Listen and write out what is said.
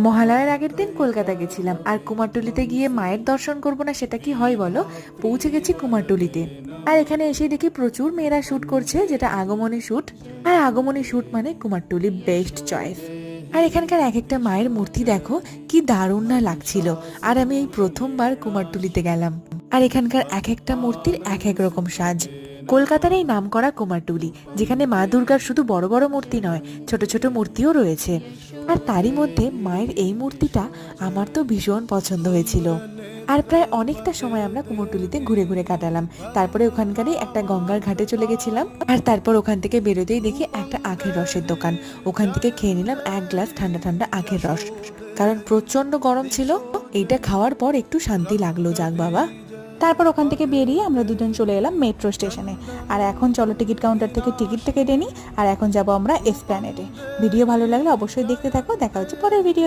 মহালয়ার আগের দিন কলকাতা গেছিলাম, আর কুমারটুলিতে গিয়ে মায়ের দর্শন করব না সেটা কি হয় বলো। পৌঁছে গেছি কুমারটুলিতে, আর এখানে এসে দেখি প্রচুর মেয়েরা শুট করছে, যেটা আগমনী শুট। আর আগমনী শুট মানে কুমারটুলি বেস্ট চয়েস। আর এখানকার এক একটা মায়ের মূর্তি দেখো, কি দারুণ না লাগছিল। আর আমি এই প্রথমবার কুমারটুলিতে গেলাম, আর এখানকার এক একটা মূর্তির এক এক রকম সাজ। কলকাতার এই নামকরা কুমারটুলি, যেখানে মা দুর্গার শুধু বড় বড় মূর্তি নয়, ছোট ছোট মূর্তিও রয়েছে। আর তারই মধ্যে মায়ের এই মূর্তিটা আমার তো ভীষণ পছন্দ হয়েছিল। আর প্রায় অনেকটা সময় আমরা কুমোরটুলিতে ঘুরে ঘুরে কাটালাম। তারপরে ওখানকারই একটা গঙ্গার ঘাটে চলে গেছিলাম, আর তারপর ওখান থেকে বেরোতেই দেখি একটা আখের রসের দোকান। ওখান থেকে খেয়ে নিলাম এক গ্লাস ঠান্ডা ঠান্ডা আখের রস, কারণ প্রচন্ড গরম ছিল। এইটা খাওয়ার পর একটু শান্তি লাগলো, যাক বাবা। তারপর ওখান থেকে বেরিয়ে আমরা দুজন চলে এলাম মেট্রো স্টেশনে। আর এখন চলো টিকিট কাউন্টার থেকে টিকিটটা কেটে নিই, আর এখন যাব আমরা এসপ্ল্যানেডে। ভিডিও ভালো লাগলে অবশ্যই দেখতে থাকো, দেখা হচ্ছে পরের ভিডিও।